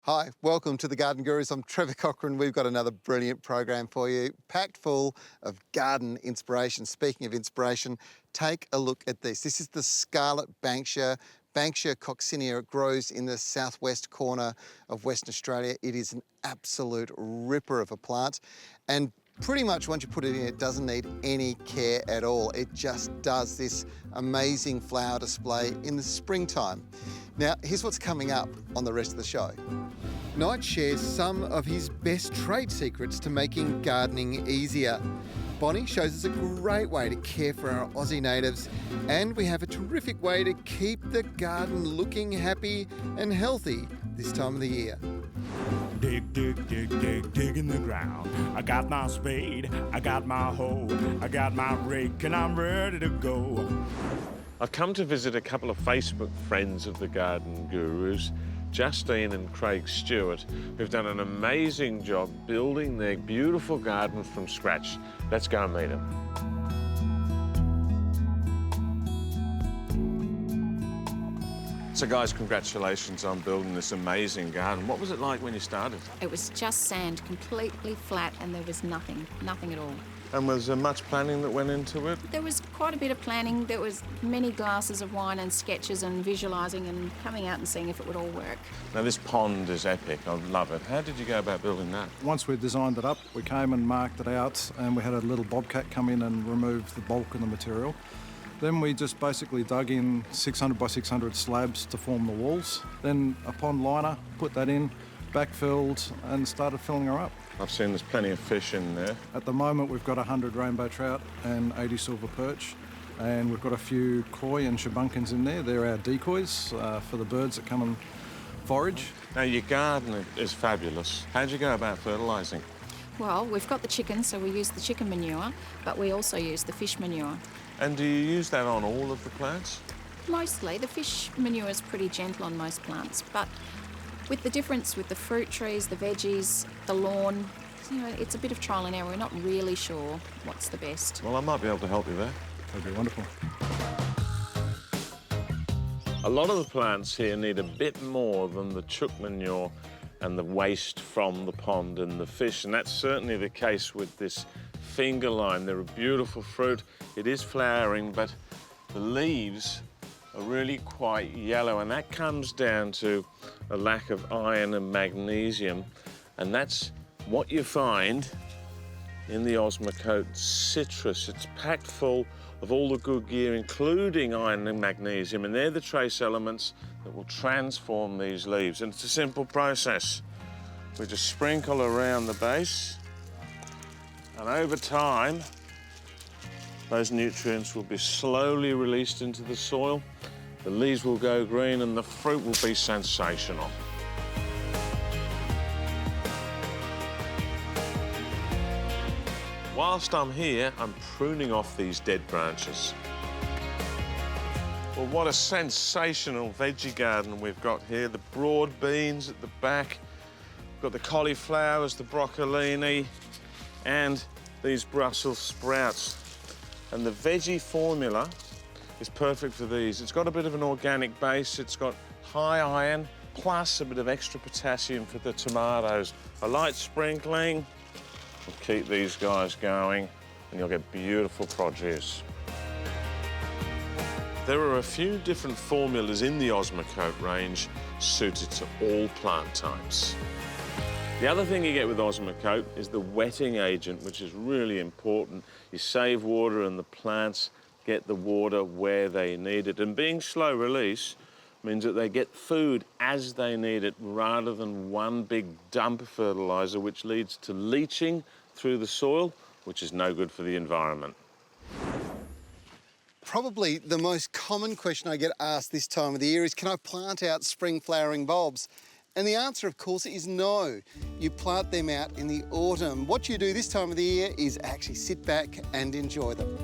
Hi, welcome to the Garden Gurus. I'm Trevor Cochrane. We've got another brilliant program for you, packed full of garden inspiration. Speaking of inspiration, take a look at this. This is the scarlet banksia, Banksia coccinea. It grows in the southwest corner of Western Australia. It is an absolute ripper of a plant. And pretty much once you put it in, it doesn't need any care at all. It just does this amazing flower display in the springtime. Now, here's what's coming up on the rest of the show. Knight shares some of his best trade secrets to making gardening easier. Bonnie shows us a great way to care for our Aussie natives, and we have a terrific way to keep the garden looking happy and healthy this time of the year. Dig, dig, dig, dig, dig in the ground. I got my spade, I got my hoe, I got my rake, and I'm ready to go. I've come to visit a couple of Facebook friends of the Garden Gurus, Justine and Craig Stewart, who've done an amazing job building their beautiful garden from scratch. Let's go and meet them. So guys, congratulations on building this amazing garden. What was it like when you started? It was just sand, completely flat, and there was nothing at all. And was there much planning that went into it? There was quite a bit of planning. There was many glasses of wine and sketches and visualising and coming out and seeing if it would all work. Now this pond is epic, I love it. How did you go about building that? Once we designed it up, we came and marked it out, and we had a little bobcat come in and remove the bulk of the material. Then we just basically dug in 600 by 600 slabs to form the walls. Then a pond liner, put that in, backfilled, and started filling her up. I've seen there's plenty of fish in there. At the moment, we've got 100 rainbow trout and 80 silver perch, and we've got a few koi and shabunkins in there. They're our decoys for the birds that come and forage. Now, your garden is fabulous. How'd you go about fertilising? Well, we've got the chickens, so we use the chicken manure, but we also use the fish manure. And do you use that on all of the plants? Mostly. The fish manure is pretty gentle on most plants, but with the difference with the fruit trees, the veggies, the lawn, you know, it's a bit of trial and error. We're not really sure what's the best. Well, I might be able to help you there. That'd be wonderful. A lot of the plants here need a bit more than the chook manure and the waste from the pond and the fish, and that's certainly the case with this finger lime. They're a beautiful fruit. It is flowering, but the leaves are really quite yellow, and that comes down to a lack of iron and magnesium, and that's what you find in the Osmocote citrus. It's packed full of all the good gear, including iron and magnesium, and they're the trace elements that will transform these leaves. And it's a simple process. We just sprinkle around the base, and over time, those nutrients will be slowly released into the soil. The leaves will go green and the fruit will be sensational. Whilst I'm here, I'm pruning off these dead branches. Well, what a sensational veggie garden we've got here. The broad beans at the back. We've got the cauliflowers, the broccolini, and these Brussels sprouts. And the veggie formula is perfect for these. It's got a bit of an organic base. It's got high iron, plus a bit of extra potassium for the tomatoes. A light sprinkling will keep these guys going, and you'll get beautiful produce. There are a few different formulas in the Osmocote range suited to all plant types. The other thing you get with Osmocote is the wetting agent, which is really important. You save water and the plants get the water where they need it. And being slow release means that they get food as they need it rather than one big dump of fertiliser, which leads to leaching through the soil, which is no good for the environment. Probably the most common question I get asked this time of the year is, can I plant out spring flowering bulbs? And the answer, of course, is no. You plant them out in the autumn. What you do this time of the year is actually sit back and enjoy them.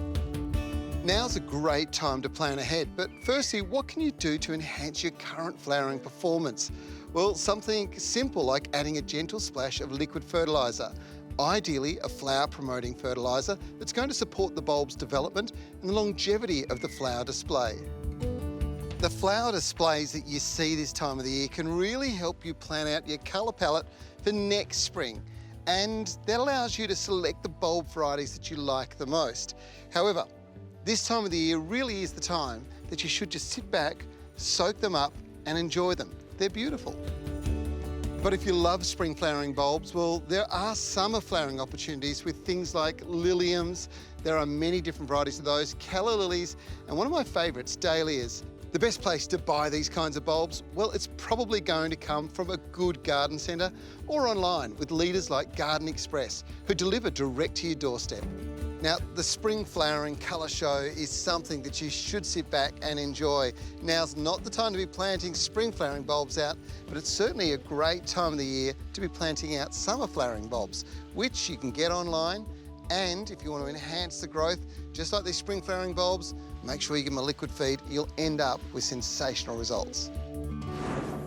Now's a great time to plan ahead, but firstly, what can you do to enhance your current flowering performance? Well, something simple like adding a gentle splash of liquid fertiliser. Ideally, a flower-promoting fertiliser that's going to support the bulb's development and the longevity of the flower display. The flower displays that you see this time of the year can really help you plan out your colour palette for next spring. And that allows you to select the bulb varieties that you like the most. However, this time of the year really is the time that you should just sit back, soak them up and enjoy them. They're beautiful. But if you love spring flowering bulbs, well, there are summer flowering opportunities with things like liliums. There are many different varieties of those, calla lilies, and one of my favourites, dahlias. The best place to buy these kinds of bulbs, well, it's probably going to come from a good garden centre or online with leaders like Garden Express, who deliver direct to your doorstep. Now, the spring flowering colour show is something that you should sit back and enjoy. Now's not the time to be planting spring flowering bulbs out, but it's certainly a great time of the year to be planting out summer flowering bulbs, which you can get online. And if you want to enhance the growth, just like these spring flowering bulbs, make sure you give them a liquid feed. You'll end up with sensational results.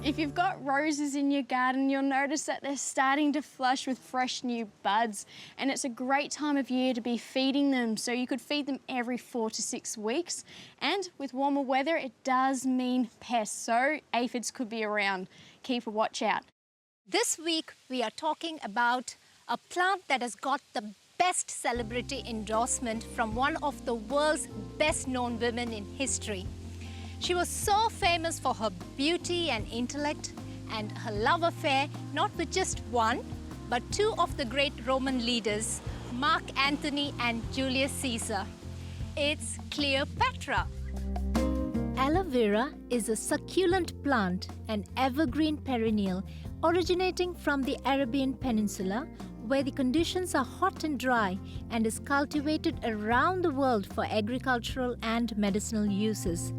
If you've got roses in your garden, you'll notice that they're starting to flush with fresh new buds, and it's a great time of year to be feeding them. So you could feed them every 4 to 6 weeks. And with warmer weather, it does mean pests, so aphids could be around. Keep a watch out. This week, we are talking about a plant that has got the best celebrity endorsement from one of the world's best-known women in history. She was so famous for her beauty and intellect and her love affair, not with just one, but two of the great Roman leaders, Mark Antony and Julius Caesar. It's Cleopatra. Aloe vera is a succulent plant, an evergreen perennial originating from the Arabian Peninsula, where the conditions are hot and dry, and is cultivated around the world for agricultural and medicinal uses.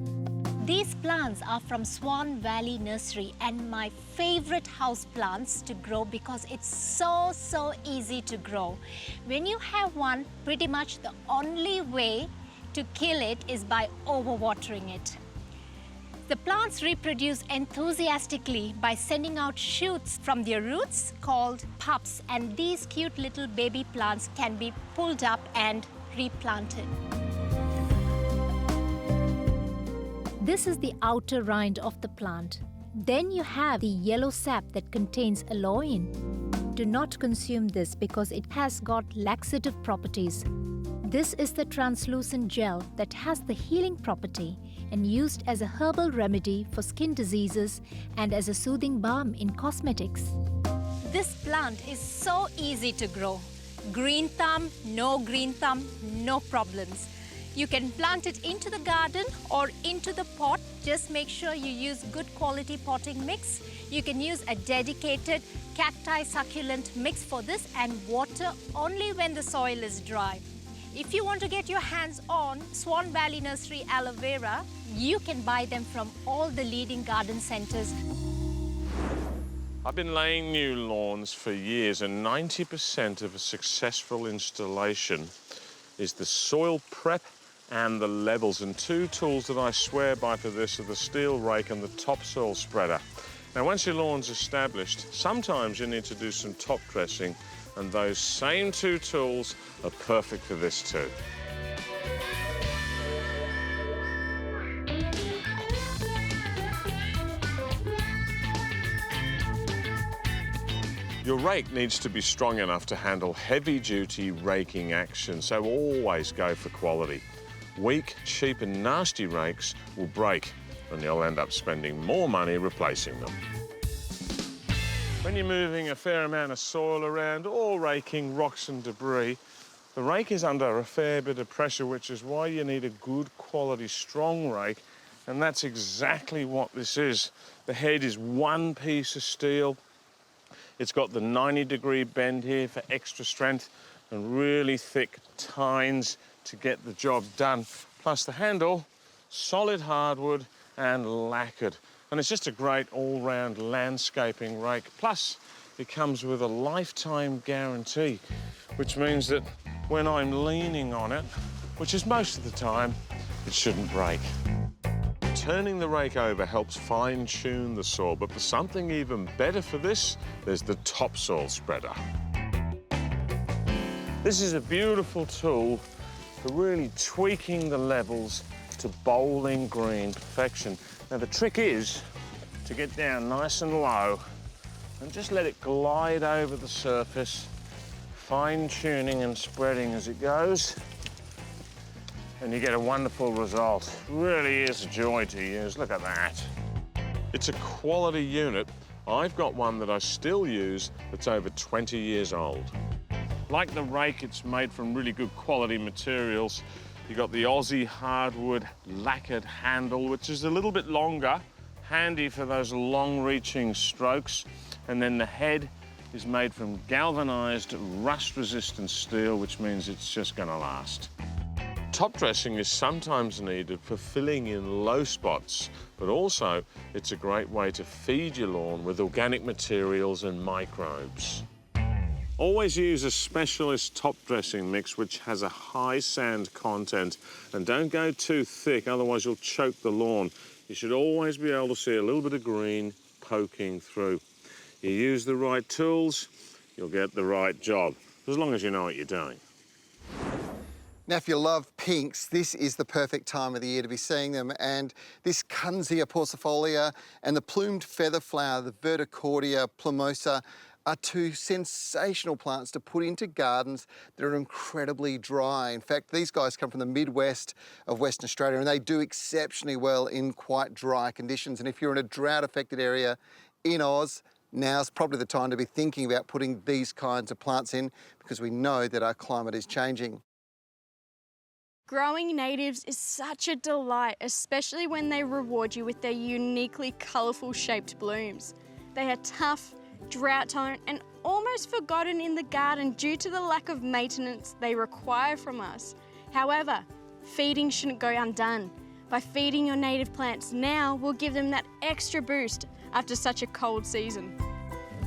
These plants are from Swan Valley Nursery and my favorite house plants to grow because it's so easy to grow. When you have one, pretty much the only way to kill it is by overwatering it. The plants reproduce enthusiastically by sending out shoots from their roots called pups, and these cute little baby plants can be pulled up and replanted. This is the outer rind of the plant. Then you have the yellow sap that contains aloe in. Do not consume this because it has got laxative properties. This is the translucent gel that has the healing property and used as a herbal remedy for skin diseases and as a soothing balm in cosmetics. This plant is so easy to grow. Green thumb, no green thumb, no problems. You can plant it into the garden or into the pot. Just make sure you use good quality potting mix. You can use a dedicated cacti succulent mix for this and water only when the soil is dry. If you want to get your hands on Swan Valley Nursery aloe vera, you can buy them from all the leading garden centres. I've been laying new lawns for years, and 90% of a successful installation is the soil prep and the levels. And two tools that I swear by for this are the steel rake and the topsoil spreader. Now, once your lawn's established, sometimes you need to do some top dressing, and those same two tools are perfect for this too. Your rake needs to be strong enough to handle heavy-duty raking action, so always go for quality. Weak, cheap and nasty rakes will break, and you'll end up spending more money replacing them. When you're moving a fair amount of soil around or raking rocks and debris, the rake is under a fair bit of pressure, which is why you need a good quality, strong rake, and that's exactly what this is. The head is one piece of steel. It's got the 90-degree bend here for extra strength and really thick tines to get the job done. Plus the handle, solid hardwood and lacquered. And it's just a great all-round landscaping rake. Plus, it comes with a lifetime guarantee, which means that when I'm leaning on it, which is most of the time, it shouldn't break. Turning the rake over helps fine-tune the soil, but for something even better for this, there's the topsoil spreader. This is a beautiful tool for really tweaking the levels to bowling green perfection. Now the trick is to get down nice and low and just let it glide over the surface, fine-tuning and spreading as it goes, and you get a wonderful result. It really is a joy to use, look at that. It's a quality unit. I've got one that I still use that's over 20 years old. Like the rake, it's made from really good quality materials. You've got the Aussie hardwood lacquered handle, which is a little bit longer, handy for those long-reaching strokes. And then the head is made from galvanized, rust-resistant steel, which means it's just gonna last. Top dressing is sometimes needed for filling in low spots, but also it's a great way to feed your lawn with organic materials and microbes. Always use a specialist top dressing mix which has a high sand content, and don't go too thick, otherwise you'll choke the lawn. You should always be able to see a little bit of green poking through. You use the right tools, you'll get the right job, as long as you know what you're doing. Now, if you love pinks, this is the perfect time of the year to be seeing them. And this Kunzia porcifolia and the plumed feather flower, the Verticordia plumosa, are two sensational plants to put into gardens that are incredibly dry. In fact, these guys come from the Midwest of Western Australia, and they do exceptionally well in quite dry conditions. And if you're in a drought-affected area in Oz, now's probably the time to be thinking about putting these kinds of plants in, because we know that our climate is changing. Growing natives is such a delight, especially when they reward you with their uniquely colourful shaped blooms. They are tough, drought-tolerant and almost forgotten in the garden due to the lack of maintenance they require from us. However, feeding shouldn't go undone. By feeding your native plants now, we'll give them that extra boost after such a cold season.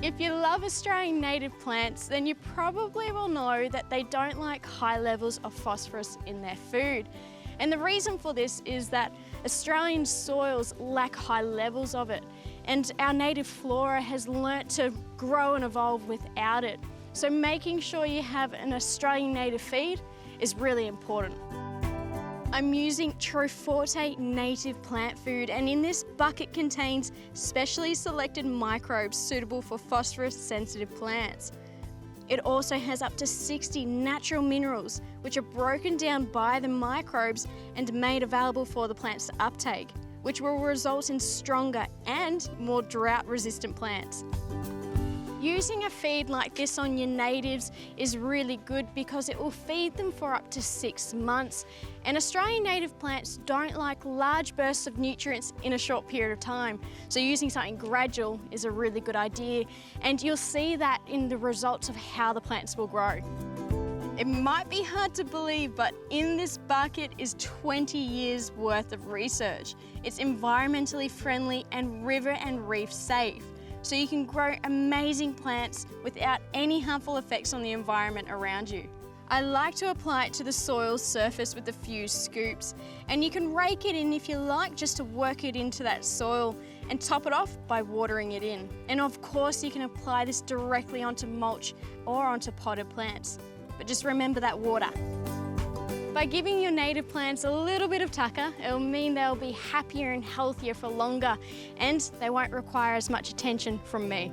If you love Australian native plants, then you probably will know that they don't like high levels of phosphorus in their food. And the reason for this is that Australian soils lack high levels of it, and our native flora has learnt to grow and evolve without it. So making sure you have an Australian native feed is really important. I'm using True Forte native plant food, and in this bucket contains specially selected microbes suitable for phosphorus sensitive plants. It also has up to 60 natural minerals which are broken down by the microbes and made available for the plants to uptake, which will result in stronger and more drought resistant plants. Using a feed like this on your natives is really good because it will feed them for up to 6 months. And Australian native plants don't like large bursts of nutrients in a short period of time. So using something gradual is a really good idea. And you'll see that in the results of how the plants will grow. It might be hard to believe, but in this bucket is 20 years worth of research. It's environmentally friendly and river and reef safe. So you can grow amazing plants without any harmful effects on the environment around you. I like to apply it to the soil surface with a few scoops, and you can rake it in if you like, just to work it into that soil, and top it off by watering it in. And of course you can apply this directly onto mulch or onto potted plants, but just remember that water. By giving your native plants a little bit of tucker, it'll mean they'll be happier and healthier for longer, and they won't require as much attention from me.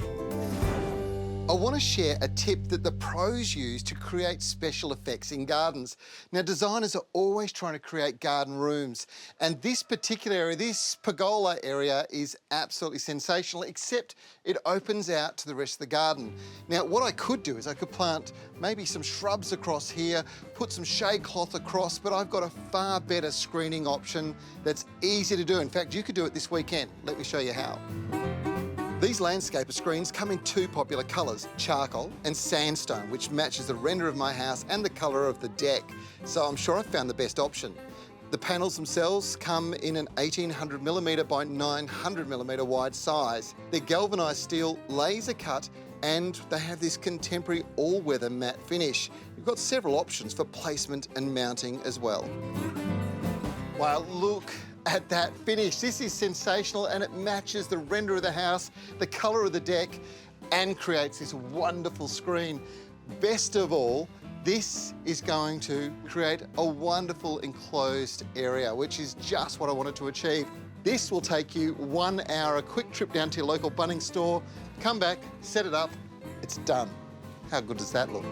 I want to share a tip that the pros use to create special effects in gardens. Now, designers are always trying to create garden rooms, and this particular area, this pergola area, is absolutely sensational, except it opens out to the rest of the garden. Now, what I could do is I could plant maybe some shrubs across here, put some shade cloth across, but I've got a far better screening option that's easy to do. In fact, you could do it this weekend. Let me show you how. These landscaper screens come in two popular colours, charcoal and sandstone, which matches the render of my house and the colour of the deck. So I'm sure I've found the best option. The panels themselves come in an 1800mm by 900mm wide size. They're galvanised steel, laser cut, and they have this contemporary all-weather matte finish. You've got several options for placement and mounting as well. Wow, look at that finish. This is sensational, and it matches the render of the house, the colour of the deck, and creates this wonderful screen. Best of all, this is going to create a wonderful enclosed area, which is just what I wanted to achieve. This will take you 1 hour, a quick trip down to your local Bunnings store, come back, set it up, it's done. How good does that look?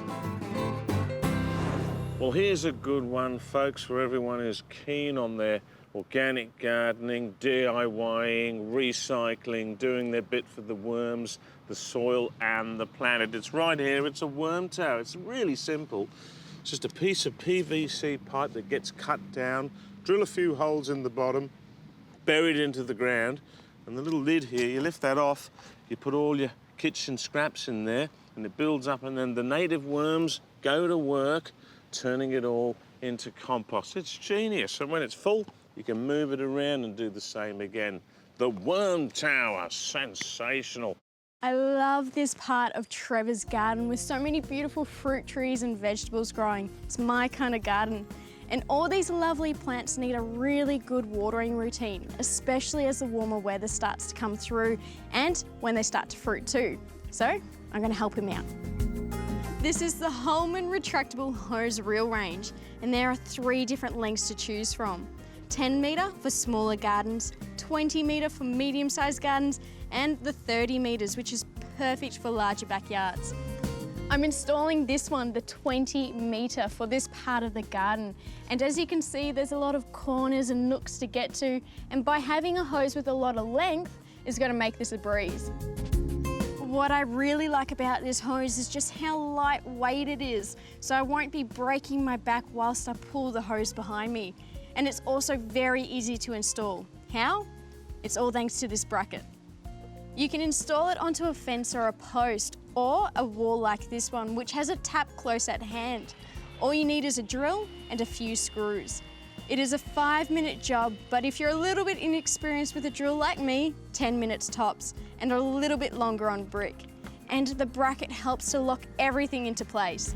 Well, here's a good one, folks, for everyone who's keen on their organic gardening, DIYing, recycling, doing their bit for the worms, the soil and the planet. It's right here, it's a worm tower. It's really simple. It's just a piece of PVC pipe that gets cut down, drill a few holes in the bottom, bury it into the ground, and the little lid here, you lift that off, you put all your kitchen scraps in there, and it builds up, and then the native worms go to work turning it all into compost. It's genius, and when it's full, you can move it around and do the same again. The worm tower, sensational. I love this part of Trevor's garden with so many beautiful fruit trees and vegetables growing. It's my kind of garden. And all these lovely plants need a really good watering routine, especially as the warmer weather starts to come through and when they start to fruit too. So I'm going to help him out. This is the Holman retractable hose reel range, and there are 3 different lengths to choose from. 10 metre for smaller gardens, 20 metre for medium-sized gardens, and the 30 metres, which is perfect for larger backyards. I'm installing this one, the 20 metre, for this part of the garden. And as you can see, there's a lot of corners and nooks to get to, and by having a hose with a lot of length is going to make this a breeze. What I really like about this hose is just how lightweight it is, so I won't be breaking my back whilst I pull the hose behind me. And it's also very easy to install. How? It's all thanks to this bracket. You can install it onto a fence or a post, or a wall like this one, which has a tap close at hand. All you need is a drill and a few screws. It is a 5-minute job, but if you're a little bit inexperienced with a drill like me, 10 minutes tops, and a little bit longer on brick. And the bracket helps to lock everything into place.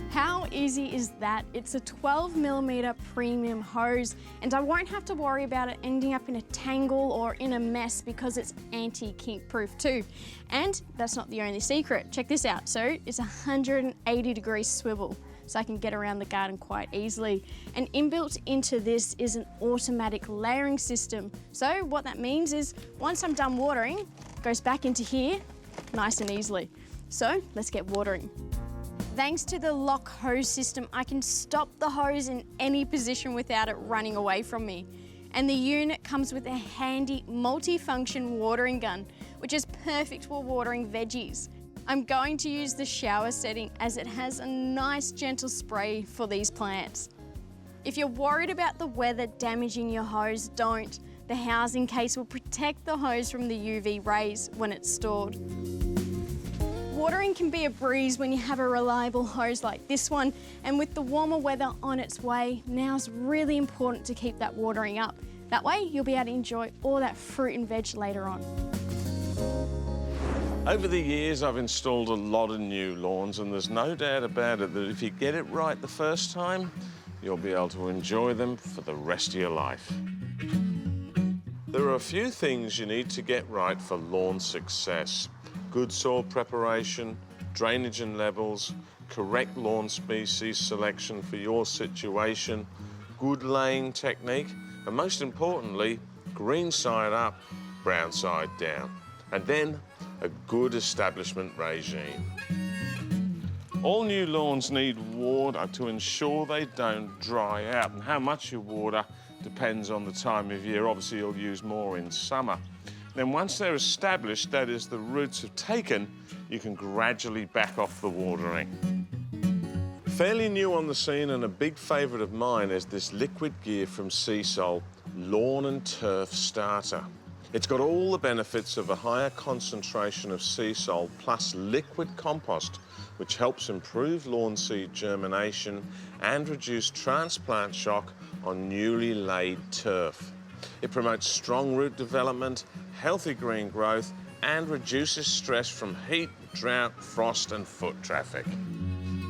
How easy is that? It's a 12mm premium hose, and I won't have to worry about it ending up in a tangle or in a mess because it's anti-kink proof too. And that's not the only secret. Check this out. So it's 180-degree swivel, so I can get around the garden quite easily. And inbuilt into this is an automatic layering system. So what that means is once I'm done watering, it goes back into here nice and easily. So let's get watering. Thanks to the lock hose system, I can stop the hose in any position without it running away from me. And the unit comes with a handy multi-function watering gun, which is perfect for watering veggies. I'm going to use the shower setting as it has a nice gentle spray for these plants. If you're worried about the weather damaging your hose, don't. The housing case will protect the hose from the UV rays when it's stored. Watering can be a breeze when you have a reliable hose like this one, and with the warmer weather on its way, now's really important to keep that watering up. That way you'll be able to enjoy all that fruit and veg later on. Over the years, I've installed a lot of new lawns, and there's no doubt about it that if you get it right the first time, you'll be able to enjoy them for the rest of your life. There are a few things you need to get right for lawn success. Good soil preparation, drainage and levels, correct lawn species selection for your situation, good laying technique, and most importantly, green side up, brown side down. And then a good establishment regime. All new lawns need water to ensure they don't dry out, and how much you water depends on the time of year. Obviously, you'll use more in summer. Then once they're established, that is, the roots have taken, you can gradually back off the watering. Fairly new on the scene and a big favourite of mine is this liquid gear from Seasol, Lawn and Turf Starter. It's got all the benefits of a higher concentration of Seasol plus liquid compost, which helps improve lawn seed germination and reduce transplant shock on newly laid turf. It promotes strong root development, healthy green growth, and reduces stress from heat, drought, frost, and foot traffic.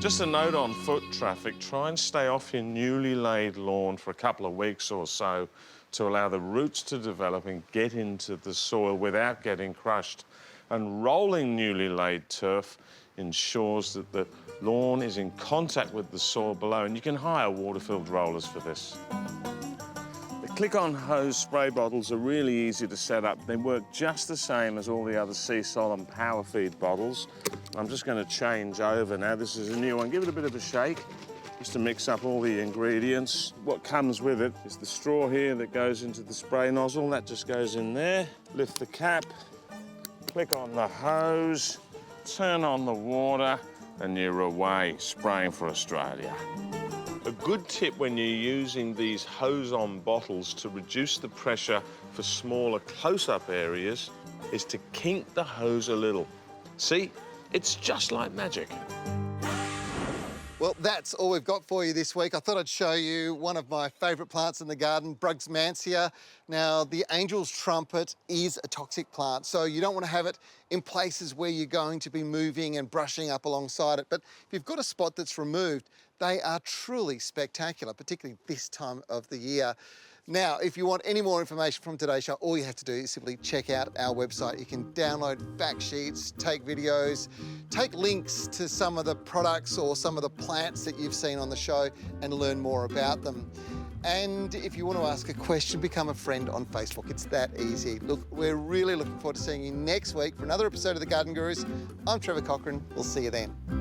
Just a note on foot traffic, try and stay off your newly laid lawn for a couple of weeks or so to allow the roots to develop and get into the soil without getting crushed. And rolling newly laid turf ensures that the lawn is in contact with the soil below, and you can hire water-filled rollers for this. The click-on hose spray bottles are really easy to set up. They work just the same as all the other sea salt and power feed bottles. I'm just going to change over now. This is a new one. Give it a bit of a shake just to mix up all the ingredients. What comes with it is the straw here that goes into the spray nozzle. That just goes in there. Lift the cap, click on the hose, turn on the water, and you're away, spraying for Australia. A good tip when you're using these hose-on bottles to reduce the pressure for smaller close-up areas is to kink the hose a little. See, it's just like magic. Well, that's all we've got for you this week. I thought I'd show you one of my favourite plants in the garden, Brugmansia. Now, the angel's trumpet is a toxic plant, so you don't want to have it in places where you're going to be moving and brushing up alongside it. But if you've got a spot that's removed, they are truly spectacular, particularly this time of the year. Now, if you want any more information from today's show, all you have to do is simply check out our website. You can download fact sheets, take videos, take links to some of the products or some of the plants that you've seen on the show and learn more about them. And if you want to ask a question, become a friend on Facebook. It's that easy. Look, we're really looking forward to seeing you next week for another episode of The Garden Gurus. I'm Trevor Cochrane. We'll see you then.